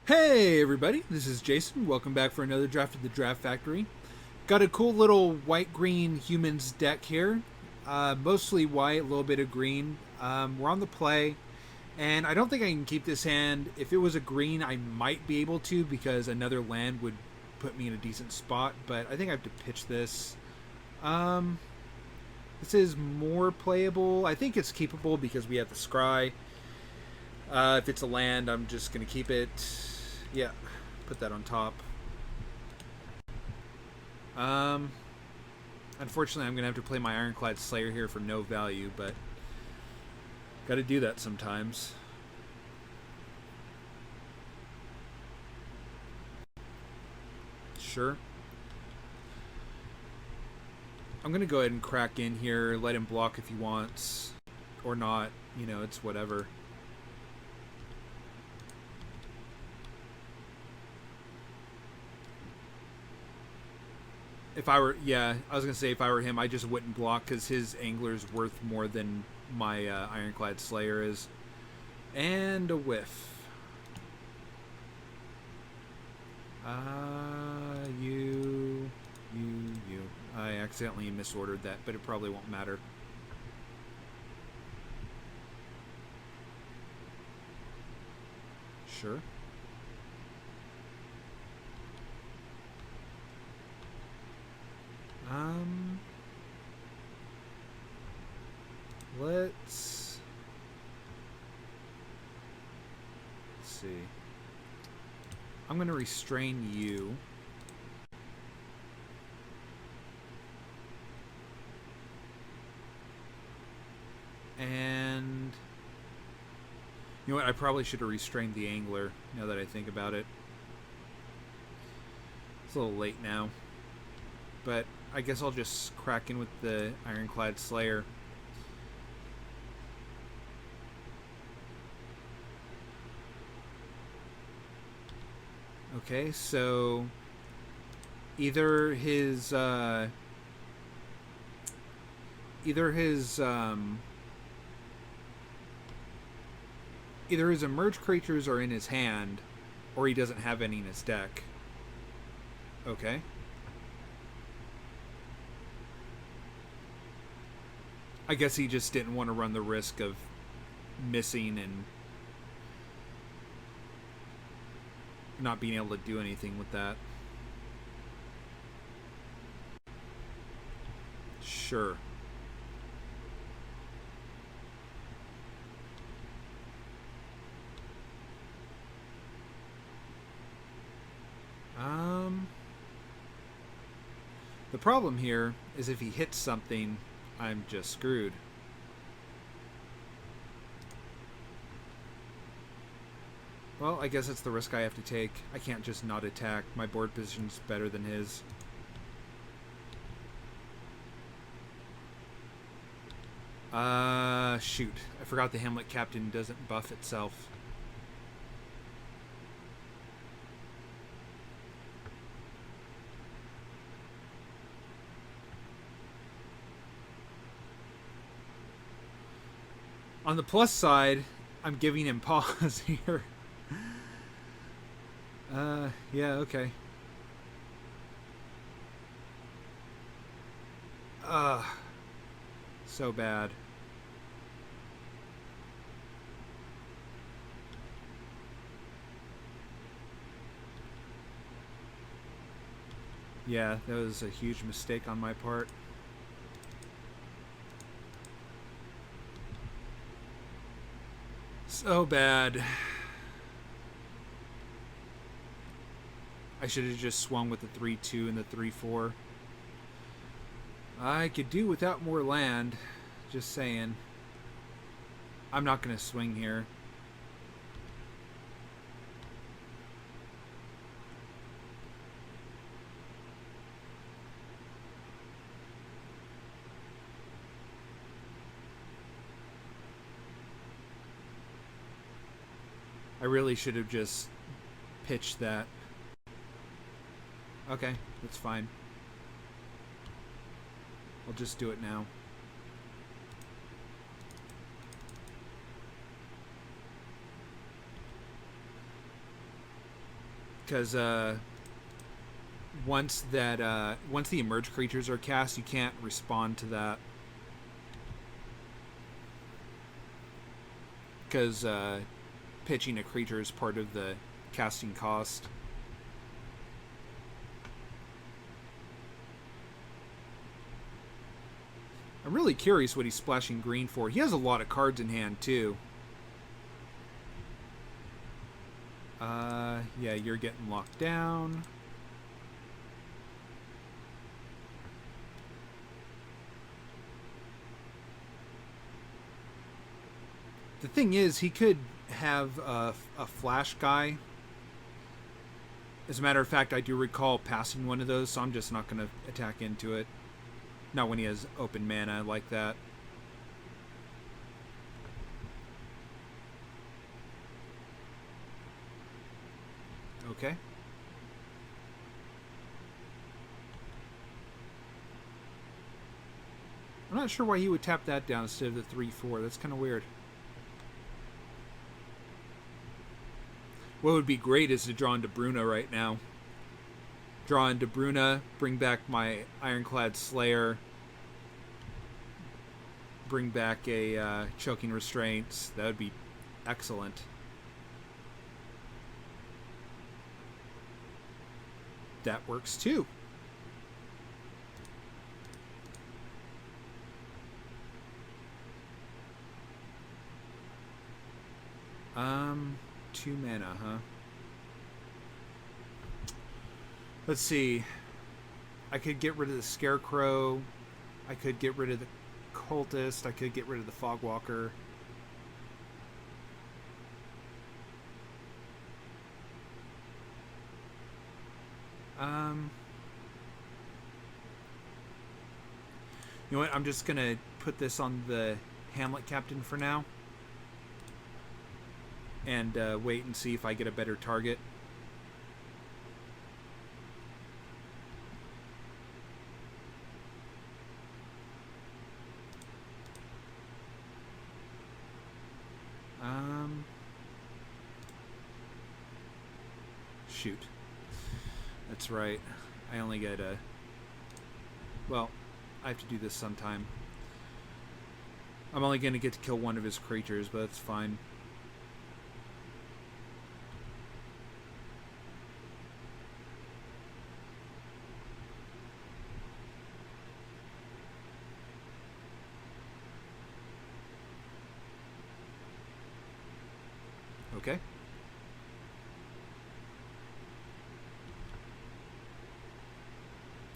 Hey everybody, this is Jason. Welcome back for another draft of the Draft Factory. Got a cool little white-green humans deck here. Mostly white, a little bit of green. We're on the play, and I don't think I can keep this hand. If it was a green, I might be able to because another land would put me in a decent spot, but I think I have to pitch this. This is more playable. I think it's keepable because we have the scry. If it's a land, I'm just going to keep it. Yeah, put that on top. Unfortunately, I'm going to have to play my Ironclad Slayer here for no value, but got to do that sometimes. Sure. I'm going to go ahead and crack in here, let him block if he wants, or not. You know, it's whatever. If I were, yeah, I was going to say if I were him, I just wouldn't block because his Angler's worth more than my Ironclad Slayer is. And a whiff. You. I accidentally misordered that, but it probably won't matter. Sure. Let's see. I'm going to restrain you. And you know what? I probably should have restrained the Angler now that I think about it. It's a little late now. But I guess I'll just crack in with the Ironclad Slayer. Okay, so either his emerged creatures are in his hand, or he doesn't have any in his deck. Okay. I guess he just didn't want to run the risk of missing and not being able to do anything with that. Sure. The problem here is if he hits something, I'm just screwed. Well, I guess it's the risk I have to take. I can't just not attack. My board position's better than his. Shoot. I forgot the Hamlet Captain doesn't buff itself. On the plus side, I'm giving him pause here. Yeah, okay. So bad. Yeah, that was a huge mistake on my part. So bad. I should have just swung with the 3-2 and the 3-4. I could do without more land. Just saying. I'm not going to swing here. I really should have just pitched that. Okay, that's fine. I'll just do it now. because once the emerge creatures are cast, you can't respond to that, because pitching a creature is part of the casting cost. I'm really curious what he's splashing green for. He has a lot of cards in hand, too. Yeah, you're getting locked down. The thing is, he could have a flash guy. As a matter of fact, I do recall passing one of those, so I'm just not going to attack into it. Not when he has open mana like that. Okay. I'm not sure why he would tap that down instead of the 3/4. That's kind of weird. What would be great is to draw into Bruna right now. Draw into Bruna, bring back my Ironclad Slayer, bring back a Choking Restraints. That would be excellent. That works too. Um, 2 mana, huh? Let's see. I could get rid of the Scarecrow. I could get rid of the Cultist. I could get rid of the Fogwalker. You know what? I'm just gonna put this on the Hamlet Captain for now, and wait and see if I get a better target. Shoot. That's right. I only get a... Well, I have to do this sometime. I'm only going to get to kill one of his creatures, but that's fine. Okay.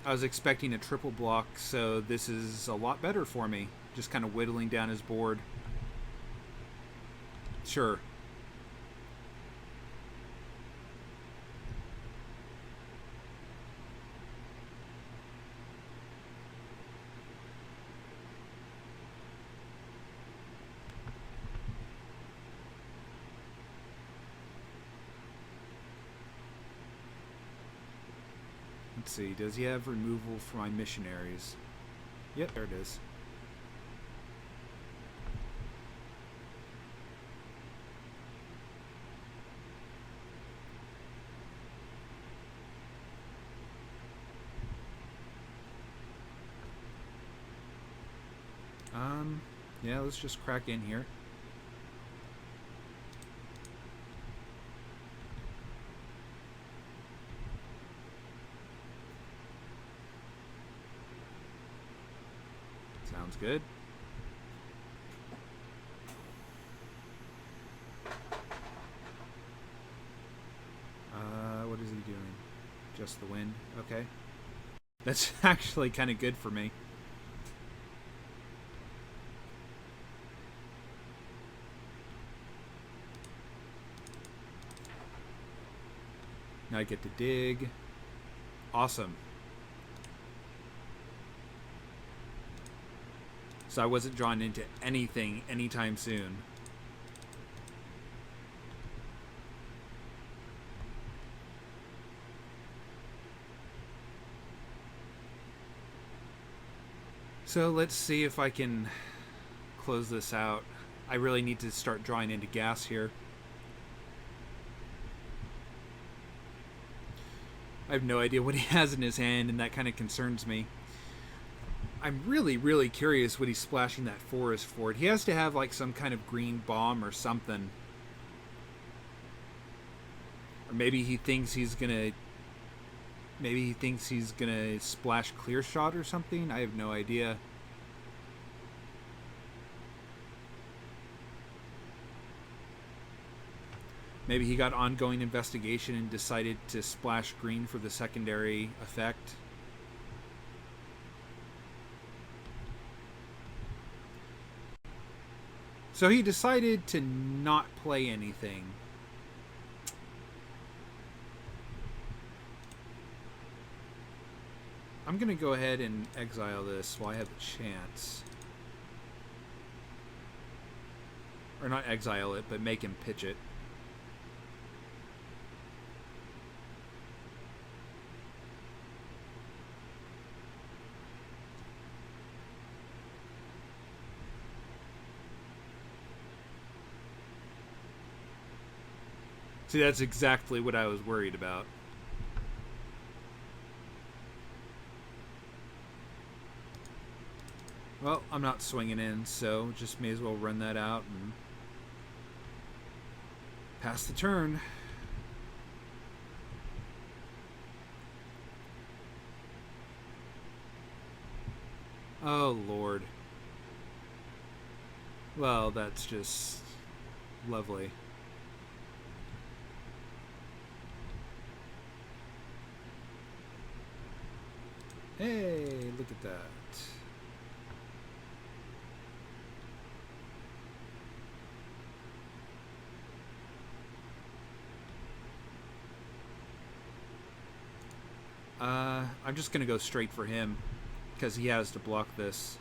I was expecting a triple block, so this is a lot better for me. Just kind of whittling down his board. Sure. Let's see, does he have removal for my missionaries? Yep, there it is. Yeah, let's just crack in here. Sounds good. What is he doing? Just the wind? Okay. That's actually kind of good for me. Now I get to dig. Awesome. So I wasn't drawn into anything anytime soon. So let's see if I can close this out. I really need to start drawing into gas here. I have no idea what he has in his hand, and that kind of concerns me. I'm really, really curious what he's splashing that forest for. He has to have like some kind of green bomb or something. Or maybe he thinks he's gonna... Maybe he thinks he's gonna splash Clear Shot or something? I have no idea. Maybe he got ongoing investigation and decided to splash green for the secondary effect. So he decided to not play anything. I'm going to go ahead and exile this while I have the chance. Or not exile it, but make him pitch it. See, that's exactly what I was worried about. Well, I'm not swinging in, so just may as well run that out and pass the turn. Oh, Lord. Well, that's just lovely. Hey, look at that. I'm just going to go straight for him because he has to block this.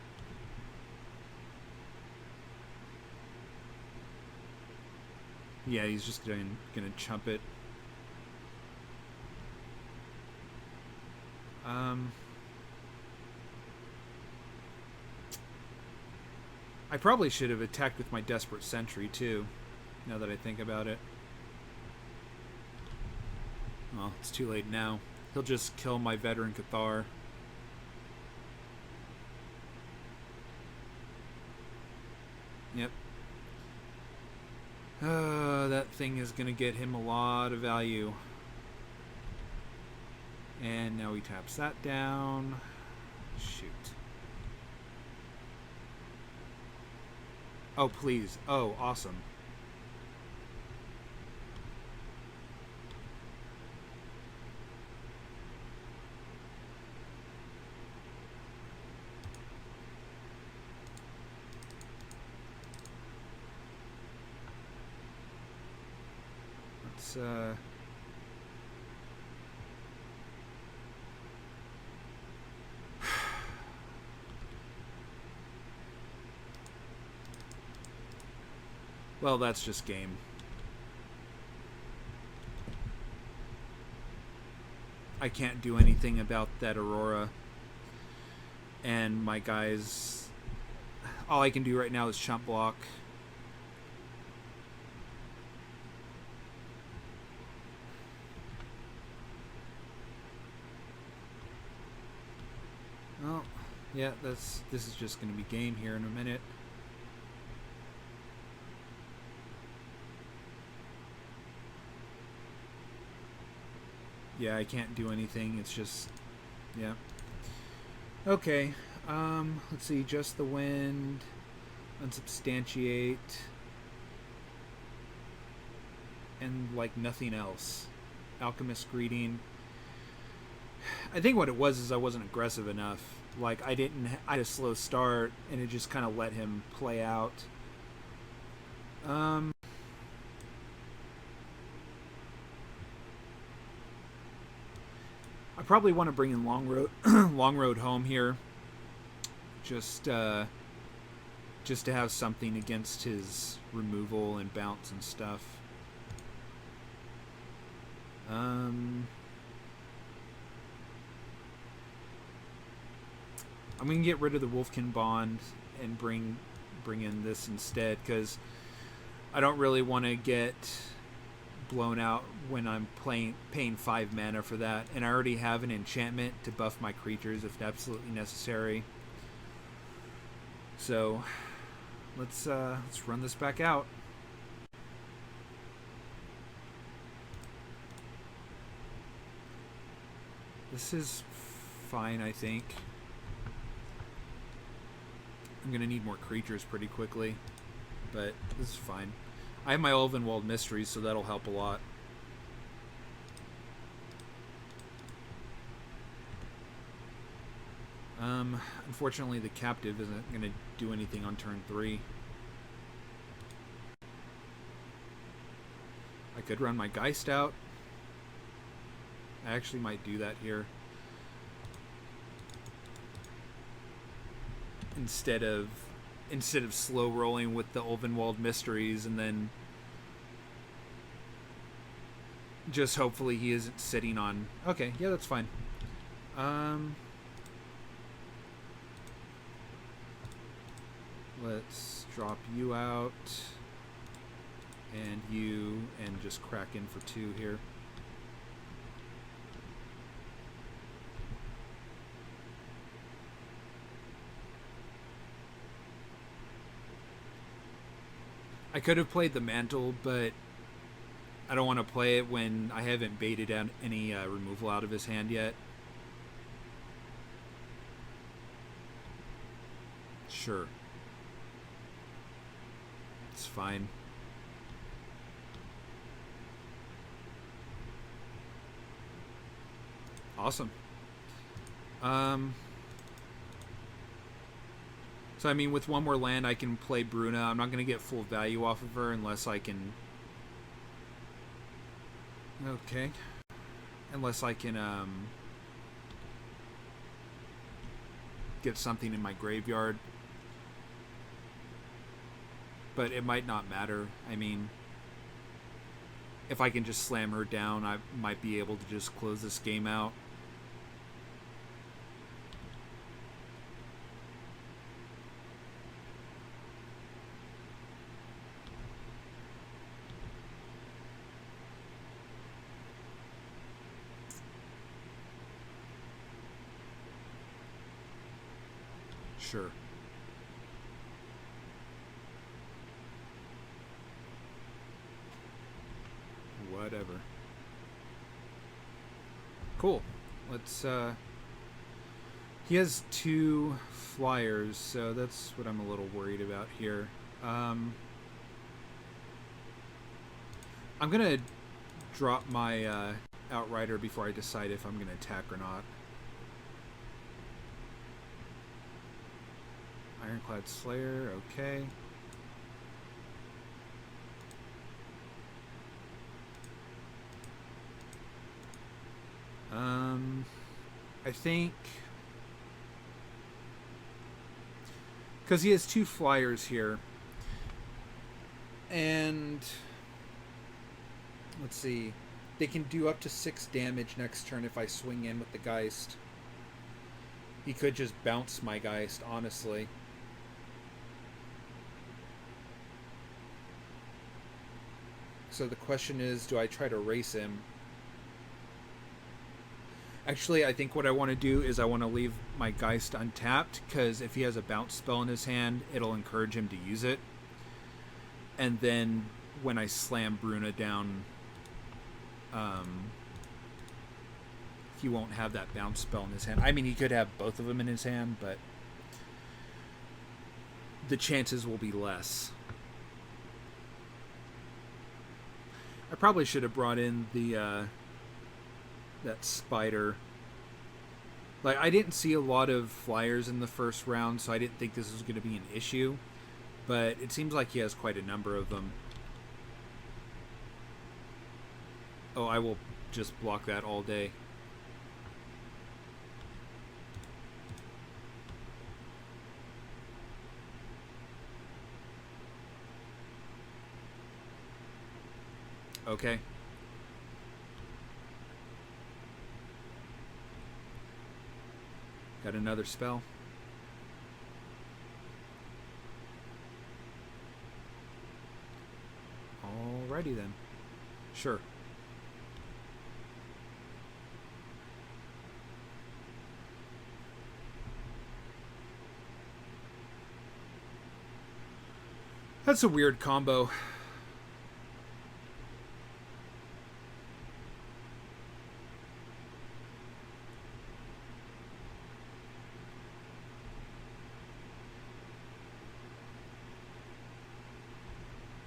Yeah, he's just going to chump it. I probably should have attacked with my Desperate Sentry too, now that I think about it. Well, it's too late now. He'll just kill my Veteran Cathar. Yep. That thing is going to get him a lot of value. And now he taps that down. Shoot. Oh, please. Oh, awesome. Let's, well, that's just game. I can't do anything about that Aurora. And my guys... All I can do right now is chump block. Well, yeah, this is just going to be game here in a minute. Yeah, I can't do anything. It's just, yeah. Okay. Let's see. Just the Wind. Unsubstantiate. And, like, nothing else. Alchemist Greeting. I think what it was is I wasn't aggressive enough. Like, I had a slow start, and it just kind of let him play out. I probably want to bring in Long Road Home here, just to have something against his removal and bounce and stuff. I'm gonna get rid of the Wolfkin Bond and bring in this instead, because I don't really want to get blown out when I'm paying 5 mana for that, and I already have an enchantment to buff my creatures if absolutely necessary. So let's run this back out. This is fine, I think. I'm gonna need more creatures pretty quickly, but this is fine. I have my Ulvenwald Mysteries, so that'll help a lot. Unfortunately, the Captive isn't going to do anything on turn 3. I could run my Geist out. I actually might do that here. Instead of slow rolling with the Ulvenwald Mysteries and then just hopefully he isn't sitting on... Okay, yeah, that's fine. Let's drop you out and you, and just crack in for 2 here. I could have played the Mantle, but I don't want to play it when I haven't baited out any removal out of his hand yet. Sure. It's fine. Awesome. So, I mean, with one more land, I can play Bruna. I'm not going to get full value off of her unless I can... Okay. Unless I can, get something in my graveyard. But it might not matter. I mean, if I can just slam her down, I might be able to just close this game out. Sure. Whatever. Cool. Let's, he has 2 flyers, so that's what I'm a little worried about here. I'm gonna drop my, Outrider before I decide if I'm gonna attack or not. Ironclad Slayer, okay. I think... Because he has 2 flyers here. And... Let's see. They can do up to 6 damage next turn if I swing in with the Geist. He could just bounce my Geist, honestly. So the question is, do I try to race him? Actually, I think what I want to do is I want to leave my Geist untapped, because if he has a bounce spell in his hand, it'll encourage him to use it. And then when I slam Bruna down, he won't have that bounce spell in his hand. I mean, he could have both of them in his hand, but the chances will be less. I probably should have brought in the that spider. Like, I didn't see a lot of flyers in the first round, so I didn't think this was going to be an issue. But it seems like he has quite a number of them. Oh, I will just block that all day. Okay. Got another spell. Alrighty then. Sure. That's a weird combo.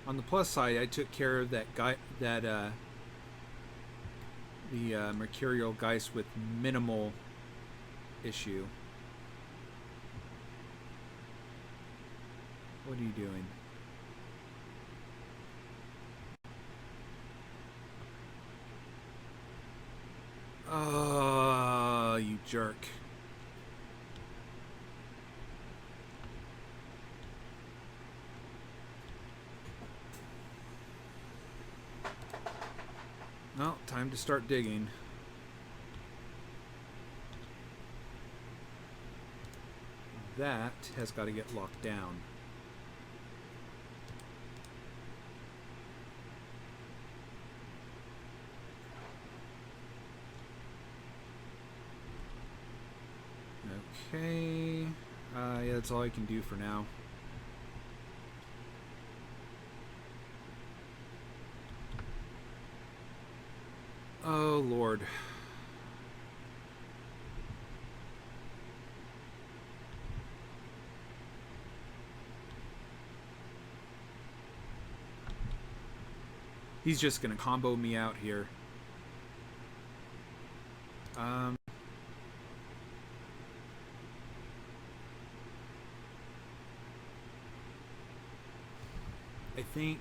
On the plus side, I took care of that guy, the Mercurial Geist with minimal issue. What are you doing? Oh, you jerk. Well, time to start digging. That has got to get locked down. Okay. Yeah, that's all I can do for now. Oh, Lord. He's just going to combo me out here. I think...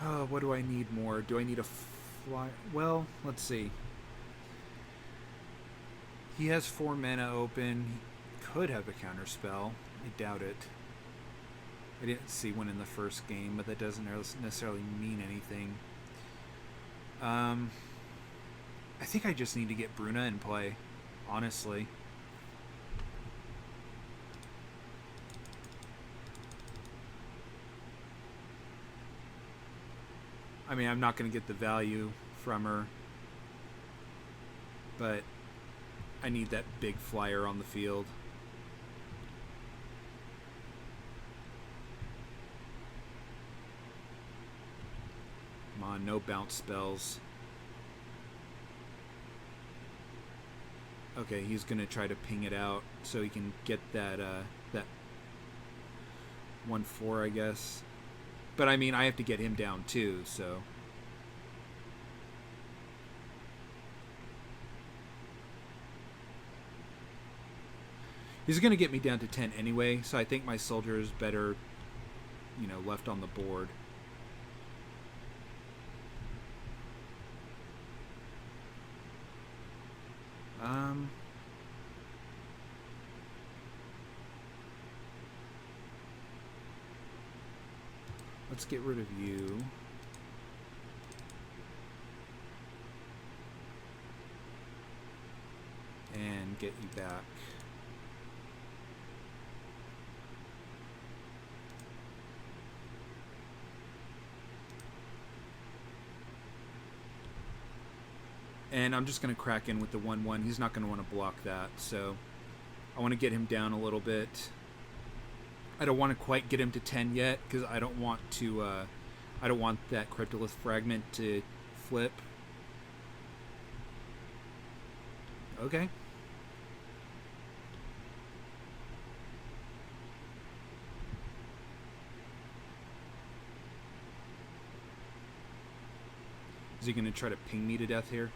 Oh, what do I need more? Do I need a fly? Well, let's see. He has 4 mana open. He could have a counter spell. I doubt it. I didn't see one in the first game, but that doesn't necessarily mean anything. I think I just need to get Bruna in play, honestly. I mean, I'm not going to get the value from her, but I need that big flyer on the field. Come on, no bounce spells. Okay, he's going to try to ping it out so he can get that that 1/4, I guess. But I mean, I have to get him down too, so... He's going to get me down to 10 anyway, so I think my soldier is better, you know, left on the board. Let's get rid of you. And get you back. And I'm just going to crack in with the 1/1. He's not going to want to block that, so I want to get him down a little bit. I don't want to quite get him to 10 yet, because I don't want to, I don't want that Cryptolith Fragment to flip. Okay. Is he going to try to ping me to death here?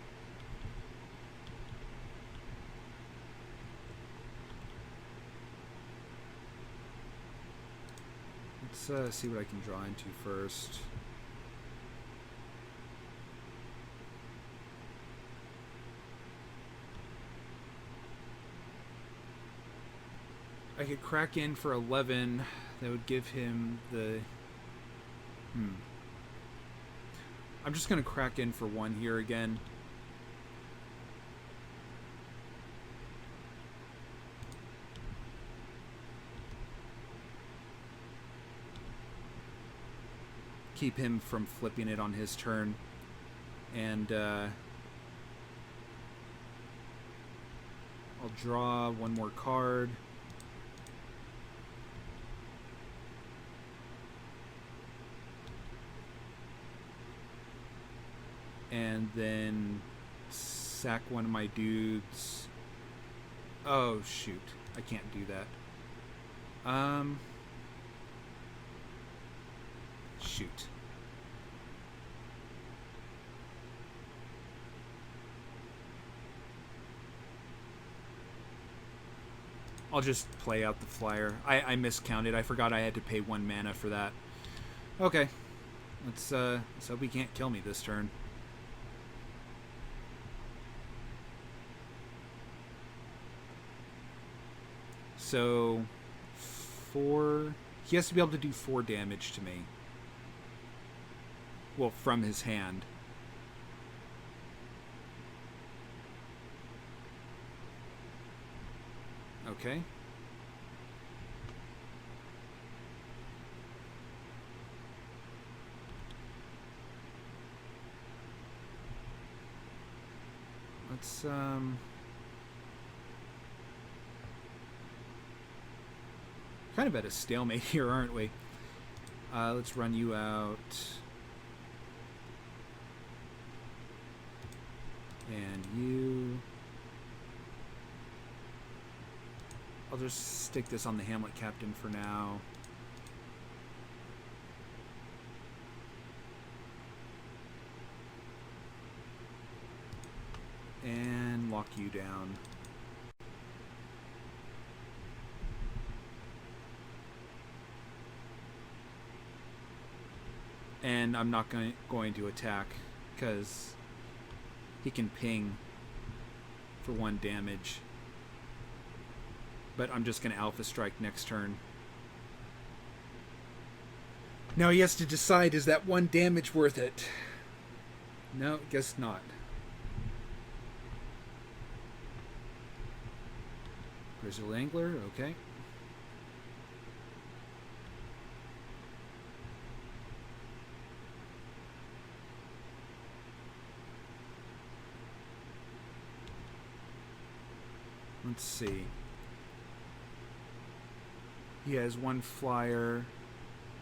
Let's see what I can draw into first. I could crack in for 11. That would give him the... I'm just going to crack in for 1 here again. keep him from flipping it on his turn. And I'll draw one more card. And then sack one of my dudes. Oh, shoot. I can't do that. Shoot. I'll just play out the flyer. I miscounted. I forgot I had to pay 1 mana for that. Okay. Let's hope he can't kill me this turn. So, 4... He has to be able to do 4 damage to me. Well, from his hand. Okay. Let's, kind of at a stalemate here, aren't we? Let's run you out. And you... I'll just stick this on the Hamlet Captain for now. And lock you down. And I'm not going to attack because he can ping for 1 damage. But I'm just going to Alpha Strike next turn. Now he has to decide, is that 1 damage worth it? No, guess not. Grizzled Angler, okay. Let's see. He has 1 flyer,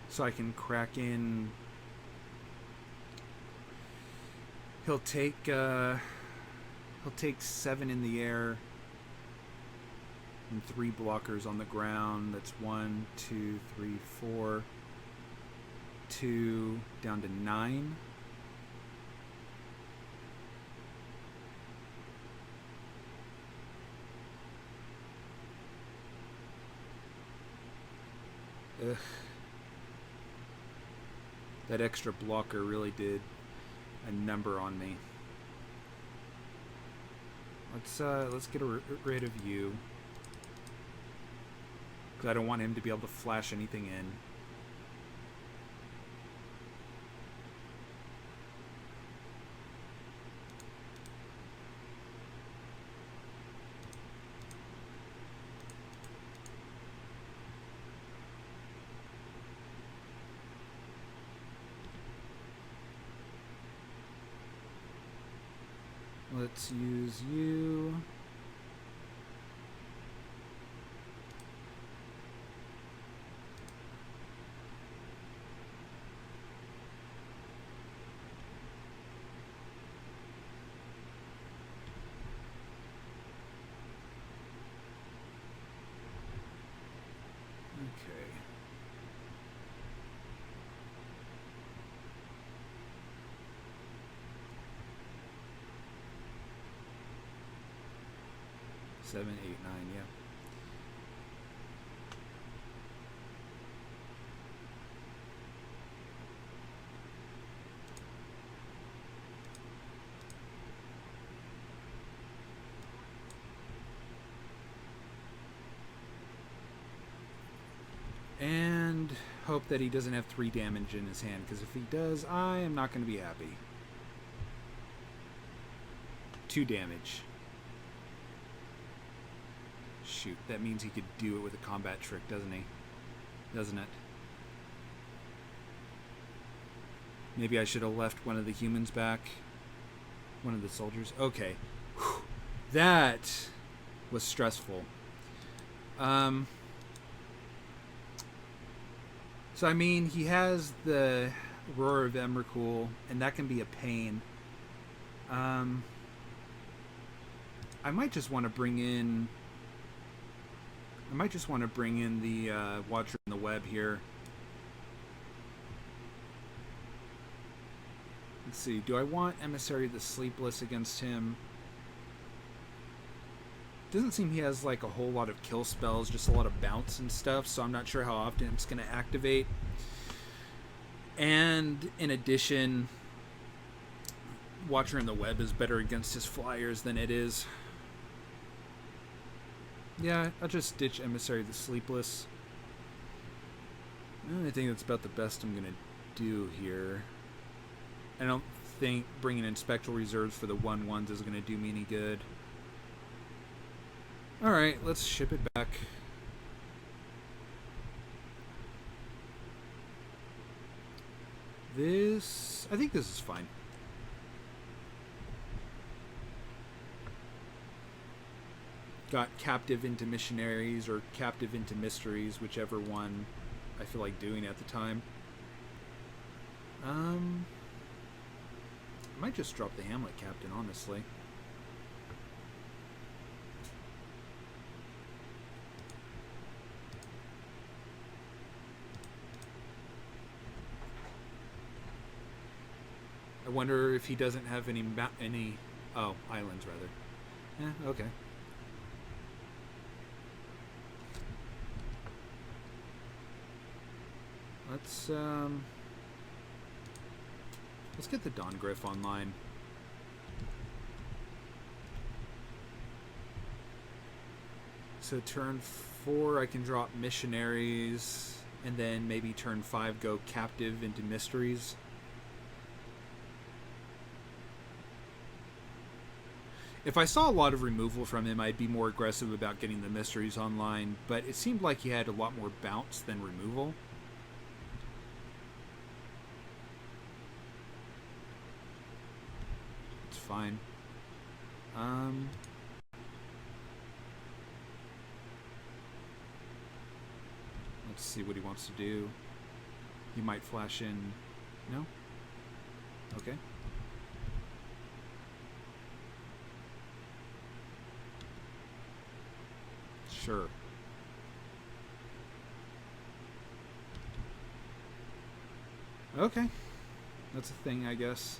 so I can crack in. He'll take 7 in the air and 3 blockers on the ground. That's 1, 2, 3, 4. 2 down to 9. Ugh. That extra blocker really did a number on me. Let's get rid of you, because I don't want him to be able to flash anything in. Let's use you. Okay. Seven, 8, 9, yeah. And hope that he doesn't have 3 damage in his hand, because if he does, I am not going to be happy. 2 damage. Shoot, that means he could do it with a combat trick, doesn't he? Doesn't it? Maybe I should have left one of the humans back. One of the soldiers. Okay. Whew. That was stressful. So, I mean, he has the Roar of Emrakul, and that can be a pain. I might just want to bring in... the Watcher in the Web here. Let's see. Do I want Emissary of the Sleepless against him? Doesn't seem he has like a whole lot of kill spells, just a lot of bounce and stuff, so I'm not sure how often it's going to activate. And in addition, Watcher in the Web is better against his flyers than it is. Yeah, I'll just ditch Emissary of the Sleepless. I think that's about the best I'm going to do here. I don't think bringing in Spectral Reserves for the 1/1s is going to do me any good. Alright, let's ship it back. I think this is fine. Got Captive into Missionaries or Captive into Mysteries, whichever one I feel like doing at the time. I might just drop the Hamlet Captain, honestly. I wonder if he doesn't have any islands rather. Yeah, okay. Let's get the Dawn Griff online. So turn 4 I can drop Missionaries, and then maybe turn 5 go Captive into Mysteries. If I saw a lot of removal from him, I'd be more aggressive about getting the Mysteries online, but it seemed like he had a lot more bounce than removal. It's fine. Let's see what he wants to do. He might flash in... No? Okay. Sure. Okay. That's a thing, I guess.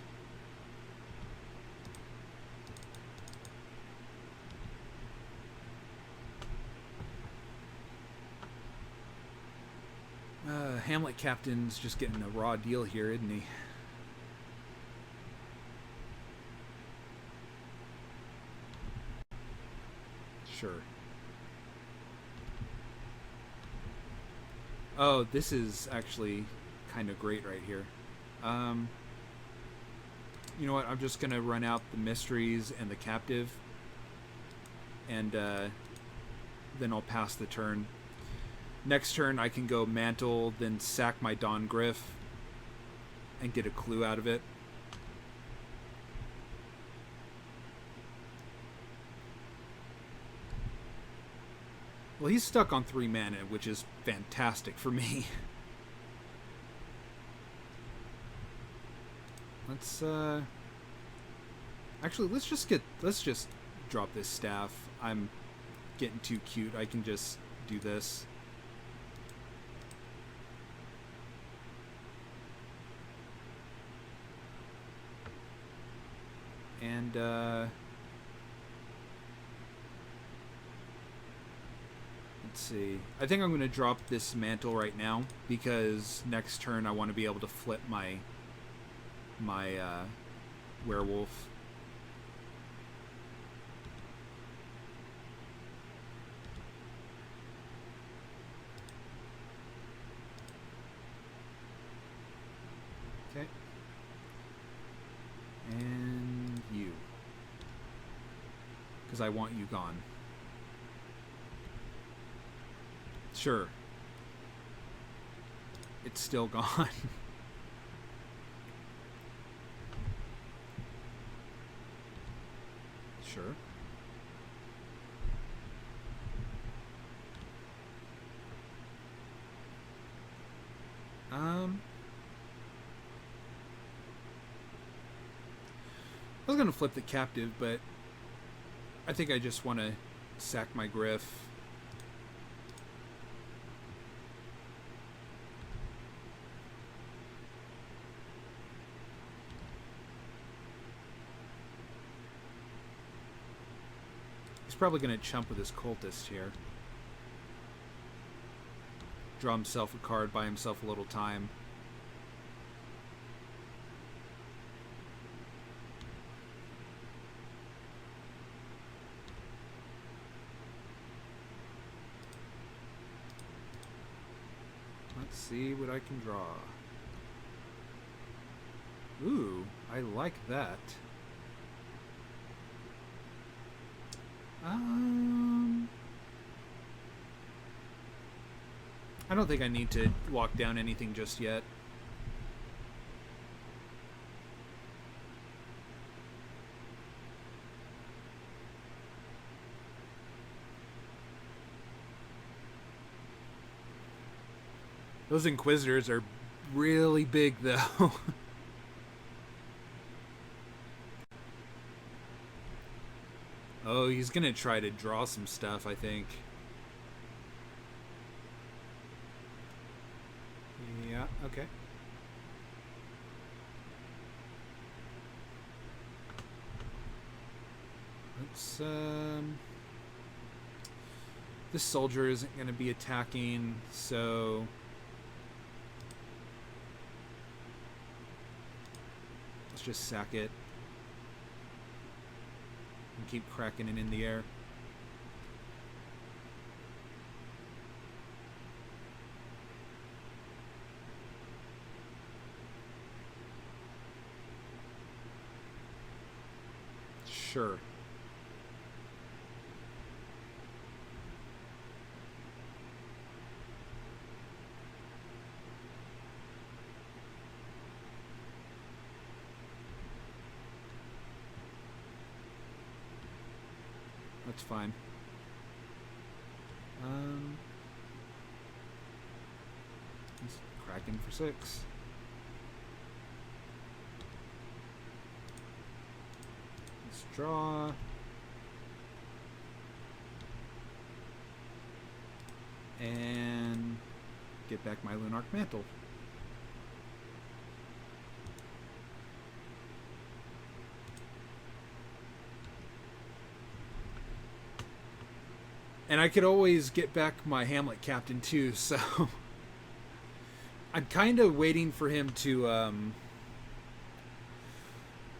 Hamlet Captain's just getting a raw deal here, isn't he? Sure. Oh, this is actually kind of great right here. You know what? I'm just going to run out the Mysteries and the Captive. And then I'll pass the turn. Next turn, I can go Mantle, then sack my Dawn Griff and get a clue out of it. Well, he's stuck on 3 mana, which is fantastic for me. Let's actually let's just drop this staff. I'm getting too cute. I can just do this. And let's see. I think I'm going to drop this Mantle right now because next turn I want to be able to flip my werewolf. Okay. And you. Because I want you gone. Sure. It's still gone. Sure. I was gonna flip the captive, but I think I just want to sack my Griff. He's probably gonna chump with his cultist here. Draw himself a card, buy himself a little time. Let's see what I can draw. Ooh, I like that. I don't think I need to lock down anything just yet. Those Inquisitors are really big, though. Oh, he's gonna try to draw some stuff, I think. Yeah, okay. Let's, this soldier isn't gonna be attacking, so... let's just sack it. And keep cracking it in the air. Sure. That's fine. He's cracking for 6. Let's draw. And get back my Lunarch Mantle. And I could always get back my Hamlet Captain too, so I'm kind of waiting for him to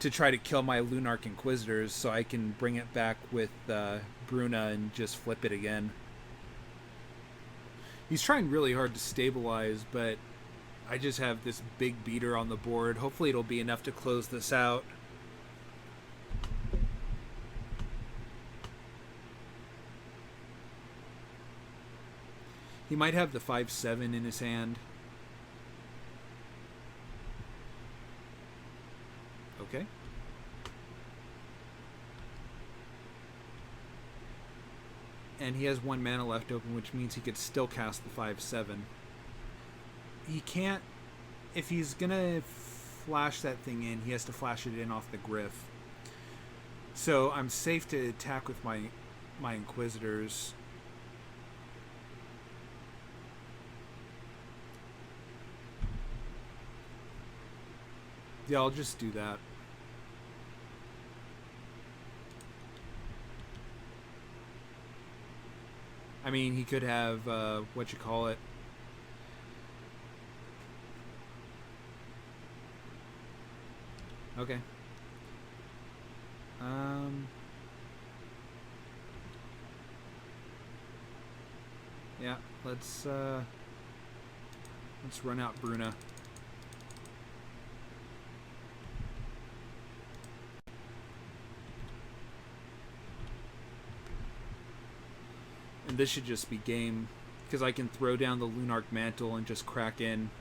try to kill my Lunarch Inquisitors so I can bring it back with Bruna and just flip it again. He's trying really hard to stabilize, but I just have this big beater on the board. Hopefully it'll be enough to close this out. He might have the 5/7 in his hand. Okay. And he has 1 mana left open, which means he could still cast the 5/7. He can't... if he's gonna flash that thing in, he has to flash it in off the Griff. So I'm safe to attack with my Inquisitors. Yeah, I'll just do that. I mean, he could have, what you call it? Okay. Yeah, let's run out Bruna. And this should just be game, because I can throw down the Lunarch Mantle and just crack in.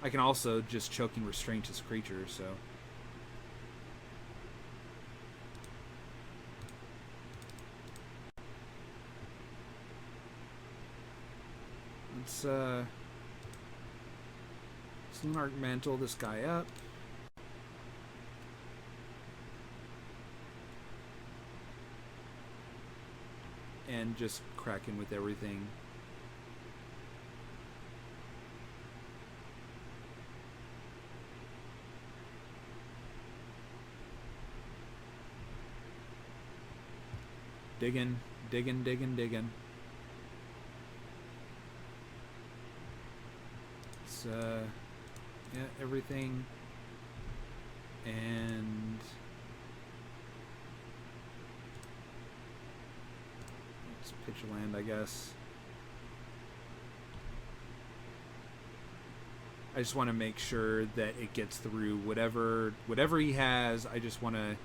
I can also just choking restraint his creature, so. Let's Lunarch Mantle this guy up. And just crack in with everything. Digging, digging, digging, digging. It's, yeah, everything. And let's pitch a land, I guess. I just want to make sure that it gets through whatever he has. I just want to,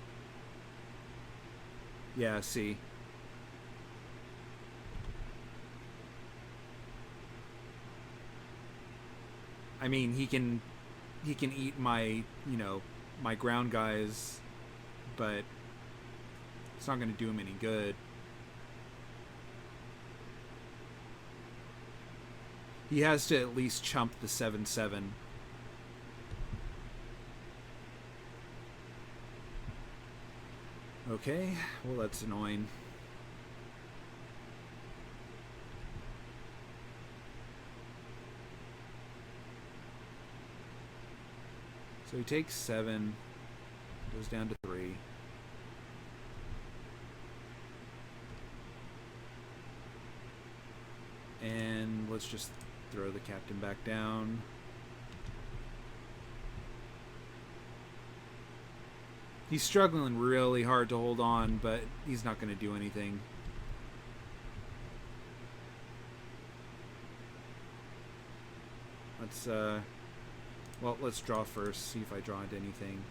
yeah, see. I mean, he can eat my, my ground guys, but it's not going to do him any good. He has to at least chump the 7/7. Okay, well that's annoying. So he takes 7, goes down to 3. And let's just throw the captain back down. He's struggling really hard to hold on, but he's not going to do anything. Let's, well, let's draw first, see if I draw into anything.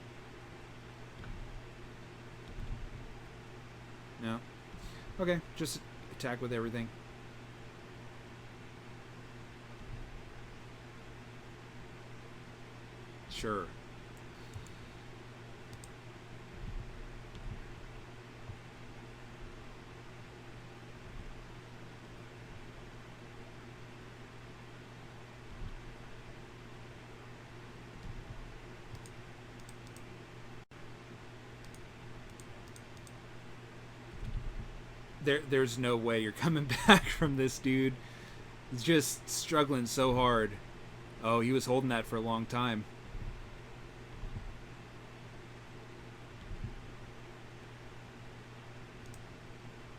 No. Okay, just attack with everything. Sure. There's no way you're coming back from this, dude. He's just struggling so hard. Oh, he was holding that for a long time.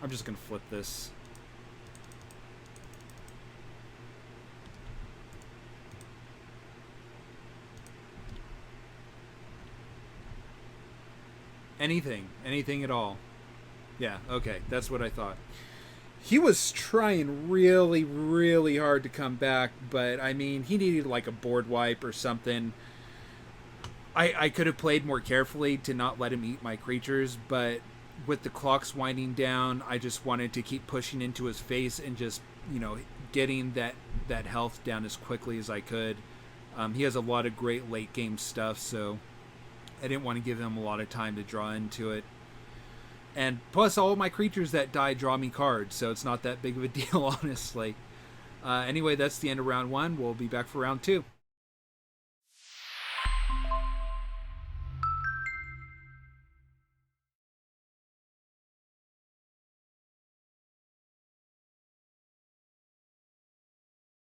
I'm just gonna flip this. Anything at all. Yeah, okay, that's what I thought. He was trying really, really hard to come back, but I mean, he needed like a board wipe or something. I could have played more carefully to not let him eat my creatures, but with the clocks winding down, I just wanted to keep pushing into his face and just, getting that health down as quickly as I could. He has a lot of great late game stuff, so I didn't want to give him a lot of time to draw into it. And plus, all of my creatures that die draw me cards, so it's not that big of a deal, honestly. Anyway, that's the end of round 1. We'll be back for round 2.